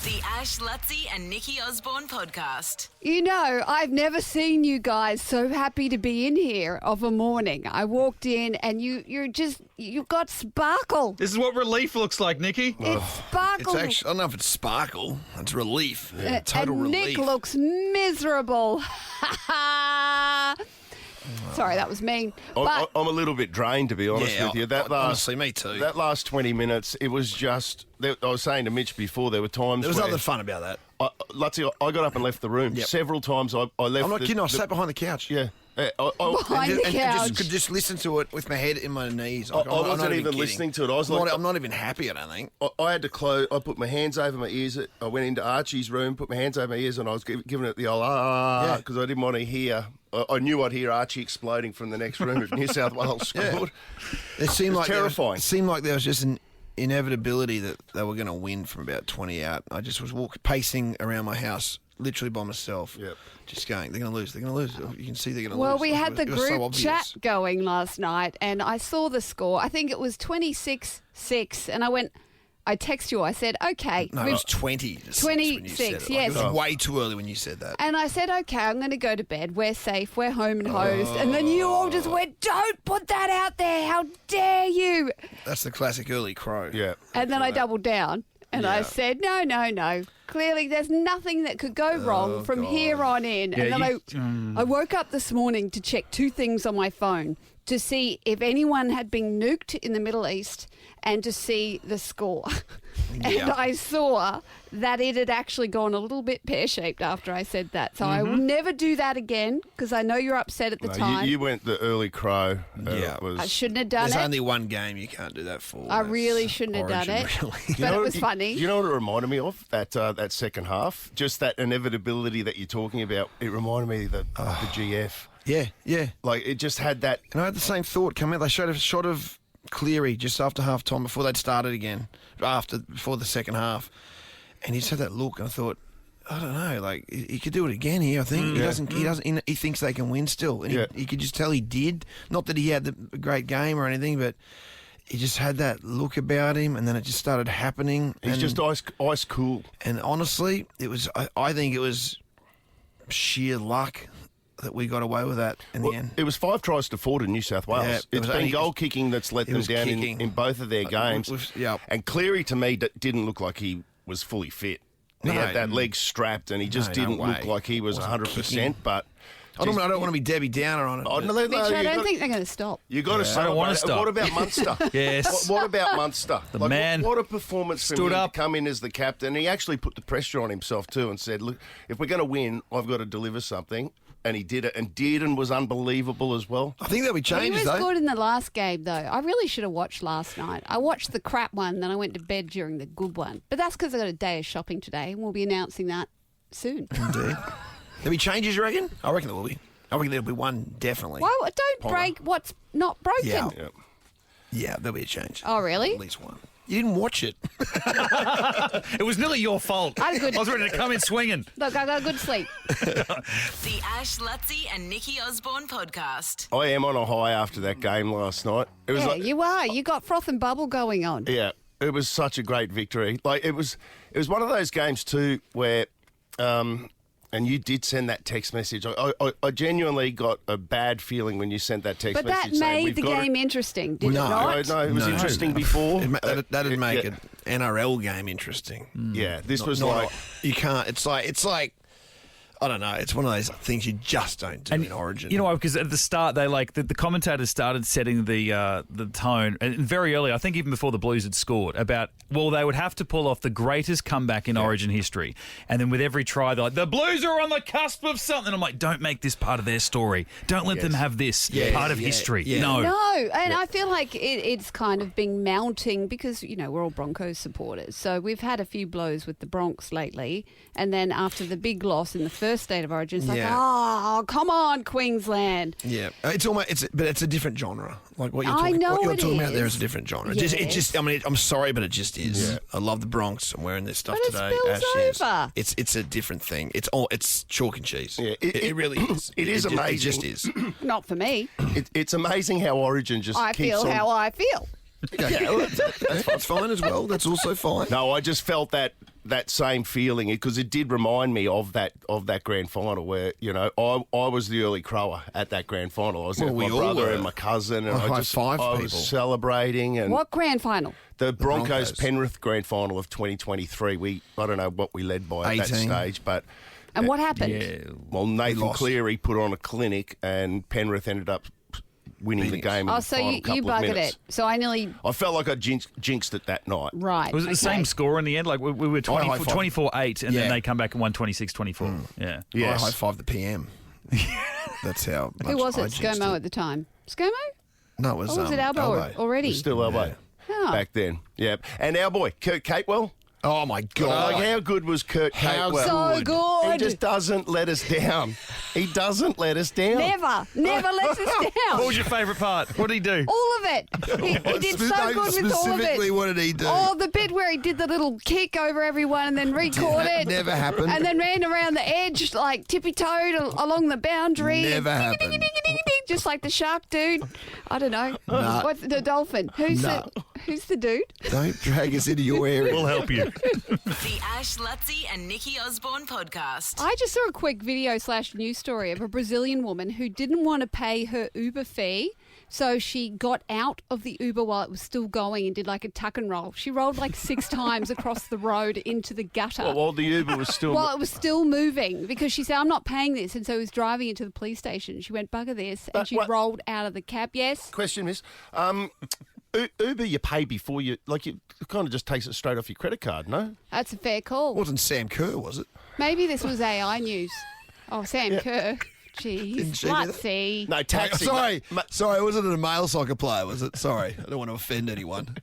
The Ash, Luttsy and Nikki Osborne podcast. You know, I've never seen you guys so happy to be in here of a morning. I walked in and you've got sparkle. This is what relief looks like, Nikki. It's sparkle. It's actually, I don't know if it's sparkle. It's relief. and Total relief. Nick looks miserable. Sorry, that was mean. But I'm a little bit drained, to be honest with you. Honestly, me too. That last 20 minutes, it was just... I was saying to Mitch before, there were times There was where... nothing fun about that. Luttsy, I got up and left the room. Yep. Several times I left... I'm not kidding. I sat behind the couch. Yeah. Behind the couch. Could just listen to it with my head in my knees. I wasn't even listening to it. I was like... I'm not even happy, I don't think. I had to close... I put my hands over my ears. I went into Archie's room, put my hands over my ears, and I was giving it the old because I didn't want to hear... I knew I'd hear Archie exploding from the next room if New South Wales scored. It seemed like terrifying. It seemed like there was just an inevitability that they were going to win from about 20 out. I just was pacing around my house, literally by myself, just going, they're going to lose, they're going to lose. You can see they're going to lose. Well, we had the It was so group obvious. chat going last night, and I saw the score. I think it was 26-6, and I text you. I said, okay. No, it was 20. 26, yes. It was way too early when you said that. And I said, okay, I'm going to go to bed. We're safe. We're home and hosed. And then you all just went, don't put that out there. How dare you? That's the classic early crow. Yeah. And then I doubled down and I said, no. Clearly, there's nothing that could go wrong from here on in. Yeah, and then I woke up this morning to check two things on my phone, to see if anyone had been nuked in the Middle East and to see the score. And I saw that it had actually gone a little bit pear-shaped after I said that. So I will never do that again because I know you're upset at the time. You went the early crow. I shouldn't have done There's it. only one game you can't do that for. I That's really shouldn't have done Origin, it. really. But it was funny. You know what it reminded me of? That second half? Just that inevitability that you're talking about. It reminded me of the GF. Yeah. Like, it just had that... And I had the same thought come out. They showed a shot of Cleary just after half time before they'd started again, before the second half. And he just had that look, and I thought, I don't know, like he could do it again here. I think he thinks they can win still, and he could just tell he did. Not that he had a great game or anything, but he just had that look about him, and then it just started happening. He's just ice cool. And honestly, I think it was sheer luck that we got away with that in the end. It was 5 tries to 4 to New South Wales. Yeah, it's been goal kicking that's let them down in both of their games. And Cleary, to me, didn't look like he was fully fit. He had that leg strapped, and he just didn't look like he was 100%. But I don't want to be Debbie Downer on it. Mitch, I don't think they're going to stop. You got to I don't want to stop. What about Munster? Yes. What about Munster? The man What a performance from stood him up. to come in as the captain. He actually put the pressure on himself too and said, look, if we're going to win, I've got to deliver something. And he did it, and was unbelievable as well. I think there'll be He changes, was though. good in the last game, though. I really should have watched last night. I watched the crap one, then I went to bed during the good one. But that's because I got a day of shopping today, and we'll be announcing that soon. Indeed. There'll be changes, you reckon? I reckon there will be. I reckon there'll be one, definitely. Why don't break what's not broken? Yeah, there'll be a change. Oh, really? At least one. You didn't watch it. It was nearly your fault. I was ready to come in swinging. Look, I got a good sleep. The Ash, Luttsy and Nikki Osborne podcast. I am on a high after that game last night. It was You are. You got froth and bubble going on. Yeah, it was such a great victory. Like it was one of those games too where, and you did send that text message. I genuinely got a bad feeling when you sent that text But message. that made the game interesting, did it not? No, it was interesting before. That'd make an NRL game interesting. Yeah, this was you can't. It's like. I don't know. It's one of those things you just don't do in Origin. You know why? Because at the start, they the commentators started setting the tone, and very early, I think even before the Blues had scored, about, well, they would have to pull off the greatest comeback in Origin history. And then with every try, they're like, the Blues are on the cusp of something. I'm like, don't make this part of their story. Don't let them have this part of history. Yeah. No. No, and I feel like it's kind of been mounting because, we're all Broncos supporters. So we've had a few blows with the Bronx lately. And then after the big loss in the first State of Origin, it's like, oh, come on, Queensland. Yeah, but it's a different genre. Like what you're I talking, know what you're it talking about is. there is a different genre. Yes. It just, I mean, I'm sorry, but it just is. Yeah. I love the Bronx. I'm wearing this stuff But it today. spills over. It's a different thing. It's chalk and cheese. Yeah, it really is. It is amazing. It just is. Not for me. It's amazing how Origin just I keeps feel on. how I feel. Okay, well, that's fine as well. That's also fine. No, I just felt that that same feeling because it did remind me of that grand final where I was the early crower at that grand final. I was with my brother and my cousin, and I was celebrating. And what grand final? The Broncos Penrith grand final of 2023. I don't know what we led by at that stage, but. And what happened? Yeah. Well, Nathan Cleary put on a clinic, and Penrith ended up winning the game. Oh, so you buggered it. So I felt like I jinxed it that night. Right. Was it the same score in the end? Like we were 24-8, and then they come back and won 26-24. Yeah. Yes. I high-fived the PM. That's how much Who was it? I jinxed ScoMo at the time. ScoMo? No, it was, Or was it Albo already? It was still Albo back then. Yeah. And our boy, Kurt Capewell. Oh, my God. Like, how good was Kurt Capewell? So good. He just doesn't let us down. He doesn't let us down. Never lets us What down. was your favourite part? What did he do? All of it. He did so good with all of it. Specifically, what did he do? Oh, the bit where he did the little kick over everyone and then re-caught it. Never happened. And then ran around the edge, like tippy-toed along the boundary. Never happened. Just like the shark dude. I don't know. What's the dolphin? Who's the dude? Don't drag us into your area. We'll help you. The Ash, Luttsy and Nikki Osborne podcast. I just saw a quick video/news story of a Brazilian woman who didn't want to pay her Uber fee. So she got out of the Uber while it was still going and did like a tuck and roll. She rolled like 6 times across the road into the gutter. While the Uber was still... While it was still moving, because she said, I'm not paying this. And so he was driving into the police station. She went, bugger this. And she rolled out of the cab. Yes? Question, miss. Uber, you pay before you... Like, it kind of just takes it straight off your credit card, no? That's a fair call. Wasn't Sam Kerr, was it? Maybe this was AI news. Oh, Sam Kerr. Jeez. Didn't she do that? Luttsy. No, taxi. Sorry, wasn't it a male soccer player, was it? Sorry, I don't want to offend anyone.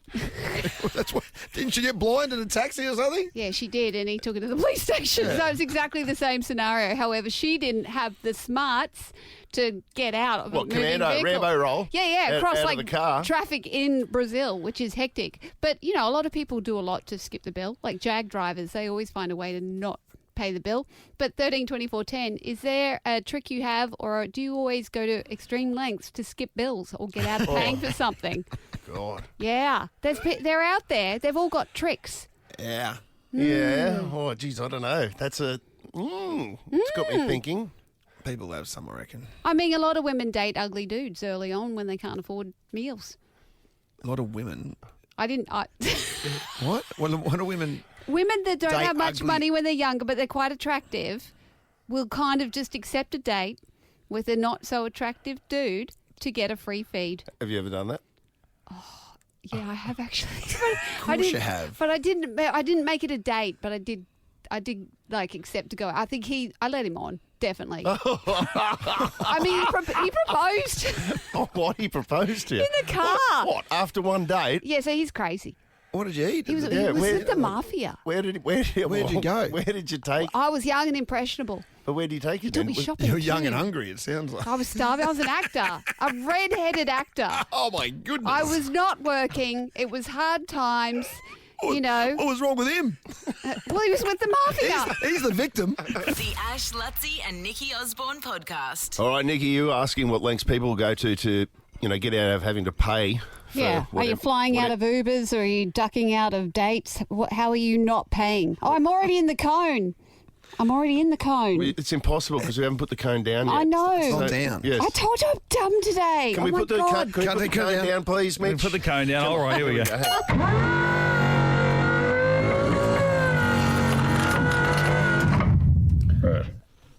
That's what. Didn't she get blind in a taxi or something? Yeah, she did, and he took her to the police station. So it's exactly the same scenario. However, she didn't have the smarts to get out of a moving vehicle. Rambo roll? Yeah, across out like of the car. traffic in Brazil, which is hectic. But, a lot of people do a lot to skip the bill. Like Jag drivers, they always find a way to not pay the bill. But 13 24 10, is there a trick you have, or do you always go to extreme lengths to skip bills or get out of paying for something? God. Yeah, they're out there. They've all got tricks. Yeah. Yeah. Oh, geez, I don't know. That's a... It's got me thinking. People have some, I reckon. I mean, a lot of women date ugly dudes early on when they can't afford meals. A lot of women. What? What are women? Women that don't Date have much ugly. money when they're younger, but they're quite attractive, will kind of just accept a date with a not so attractive dude to get a free feed. Have you ever done that? Yeah, I have actually. Of course you have. But I didn't make it a date, but I did like accept to go. I think I let him on, definitely. I mean, he proposed Oh, what? He proposed to you? in the car. What? After one date? Yeah, so he's crazy. What did you eat? He was Yeah, with the mafia. Where did you go? Where did you take? I was young and impressionable. But where did you take it? Took me then? shopping. You're young too. and hungry, it sounds like. I was starving. I was an actor, a red-headed actor. Oh, my goodness. I was not working. It was hard times. What was wrong with him? Well, he was with the mafia. He's the victim. The Ash, Luttsy and Nikki Osborne podcast. All right, Nikki, you were asking what lengths people go to get out of having to pay. For Yeah. Are you flying out of Ubers, or are you ducking out of dates? How are you not paying? Oh, I'm already in the cone. It's impossible because we haven't put the cone down yet. I know. It's not down. Yes. I told you I'm dumb today. Can oh we my put the God. cone down, please, We Mitch? put the cone down. All right, here we go.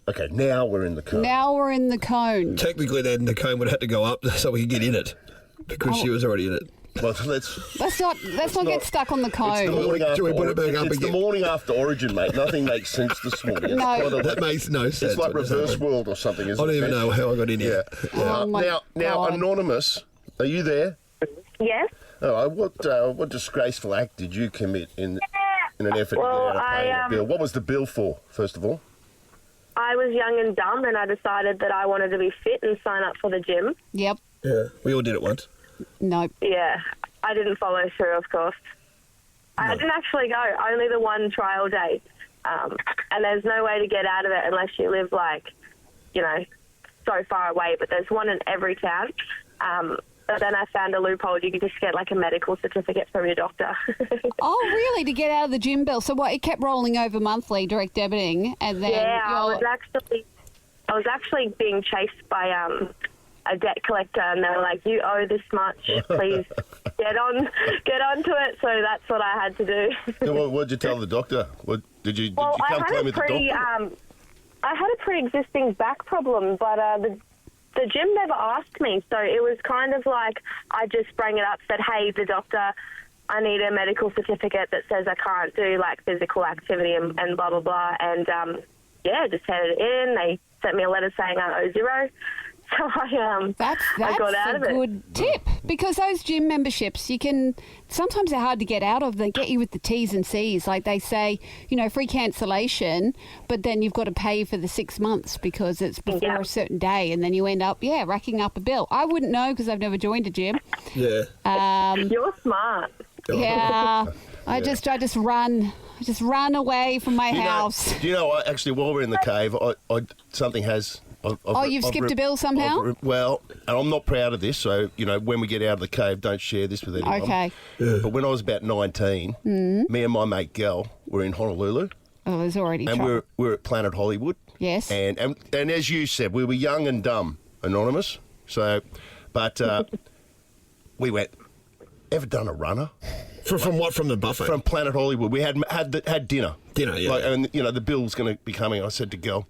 Okay, now we're in the cone. Now we're in the cone. Technically, then the cone would have to go up so we could get in it because she was already in it. Well, let's Let's not get stuck on the cone. Should we put it back up It's the again? morning after Origin, mate. Nothing makes sense this morning. It's No. kind of That makes no sense. It's like what you're reverse saying. world or something, isn't I it? don't even know how I got in here. Oh my now, God. Anonymous, are you there? Yes. All right, what disgraceful act did you commit in an effort to Well, get out of paying a bill? What was the bill for, first of all? I was young and dumb, and I decided that I wanted to be fit and sign up for the gym. Yep. Yeah, we all did it once. Nope. Yeah, I didn't follow through, of course. I didn't actually go, only the one trial day. And there's no way to get out of it unless you live, so far away. But there's one in every town. But then I found a loophole. You could just get like a medical certificate from your doctor. Oh, really? To get out of the gym bill? So what? It kept rolling over monthly, direct debiting, and then I was actually being chased by a debt collector, and they were like, "You owe this much. Please get on to it." So that's what I had to do. Yeah, what did you tell the doctor? Did you come clean with the doctor? I had a pre-existing back problem, but the gym never asked me, so it was kind of like I just sprang it up, said, "Hey, the doctor, I need a medical certificate that says I can't do like physical activity and blah blah blah," and just handed it in. They sent me a letter saying I owe $0. So I got out of it. That's a good tip, because those gym memberships, sometimes they're hard to get out of. They get you with the T's and C's. Like they say, free cancellation, but then you've got to pay for the 6 months because it's before a certain day, and then you end up, racking up a bill. I wouldn't know because I've never joined a gym. Yeah. You're smart. Yeah. I just run away from my house. Do you know, actually, while we're in the cave, something has... You've skipped a bill somehow? And I'm not proud of this, so, when we get out of the cave, don't share this with anyone. Okay. Yeah. But when I was about 19, me and my mate Gal were in Honolulu. Oh, there's already trouble. And we're at Planet Hollywood. Yes. And as you said, we were young and dumb, Anonymous. So, but we went, ever done a runner? From what? From the buffet? From Planet Hollywood. We had dinner. Dinner, yeah. And, the bill's going to be coming. I said to Gal,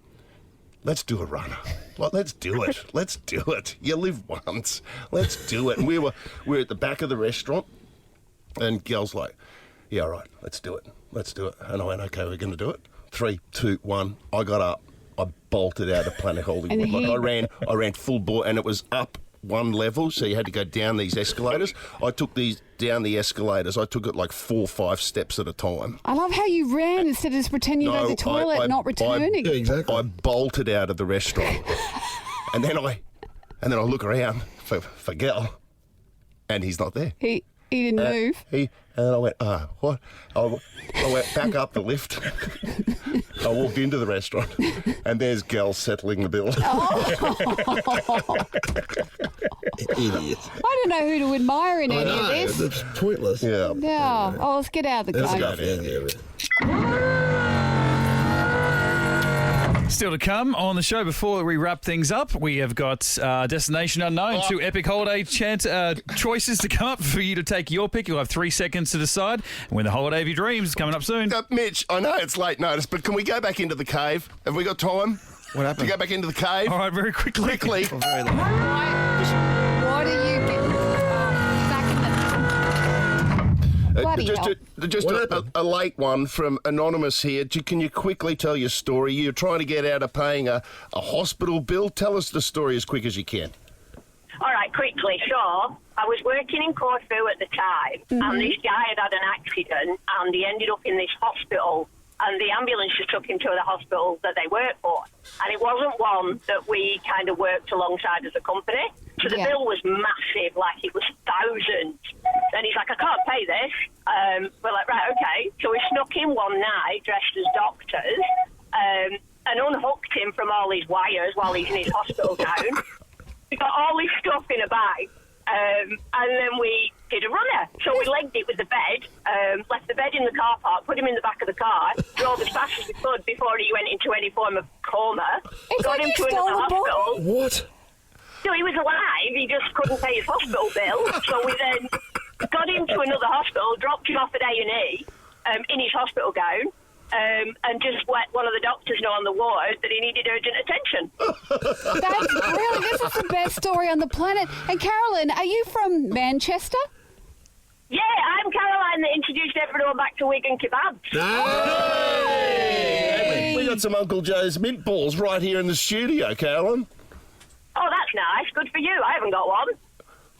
let's do a runner. Let's do it. Let's do it. You live once. Let's do it. And we were at the back of the restaurant, and Gal's like, yeah, all right, let's do it. Let's do it. And I went, okay, we're going to do it. 3, 2, 1. I got up. I bolted out of Planet Hollywood. I ran full bore, and it was up one level, so you had to go down these escalators. I took these down the escalators. I took it like 4 or 5 steps at a time. I love how you ran instead of just pretending you go to the toilet and not returning. Yeah, exactly. I bolted out of the restaurant, and then I look around for Gal, and he's not there. He didn't move. And then I went, what? I went back up the lift. I walked into the restaurant, and there's Gal settling the bill. Idiot. I don't know who to admire in any of this. It's pointless. Yeah. Yeah. Oh, let's get out of the cave. Still to come on the show before we wrap things up, we have got Destination Unknown, 2 epic holiday choices to come up for you to take your pick. You'll have 3 seconds to decide. And when the holiday of your dreams is coming up soon. Mitch, I know it's late notice, but can we go back into the cave? Have we got time? What happened? To go back into the cave? All right, very quickly. Oh, very late. What are you getting? Back in the... Bloody hell. A late one from Anonymous here. Can you quickly tell your story? You're trying to get out of paying a hospital bill. Tell us the story as quick as you can. All right, quickly. So I was working in Corfu at the time, and this guy had an accident, and he ended up in this hospital, and the ambulance just took him to the hospital that they work for. And it wasn't one that we kind of worked alongside as a company. So the bill was massive, like it was thousands. And he's like, I can't pay this. We're like, right, okay. So we snuck in one night dressed as doctors and unhooked him from all his wires while he's in his hospital gown. We got all his stuff in a bag. And then we did a runner. So we legged it with the bed, left the bed in the car park, put him in the back of the car, drove as fast as we could before he went into any form of coma. Got him to another hospital. What? So he was alive, he just couldn't pay his hospital bill. So we then got him to another hospital, dropped him off at A&E in his hospital gown, and just let one of the doctors know on the ward that he needed urgent attention. That's brilliant. This is the best story on the planet. And Carolyn, are you from Manchester? Yeah, I'm Caroline that introduced everyone back to Wigan kebabs. Hey! We got some Uncle Joe's mint balls right here in the studio, Carolyn. Oh, that's nice. Good for you. I haven't got one.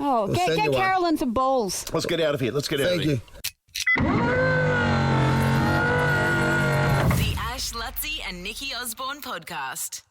Oh, get Carolyn some balls. Let's get out of here. Thank you. The Ash, Luttsy and Nikki Osborne podcast.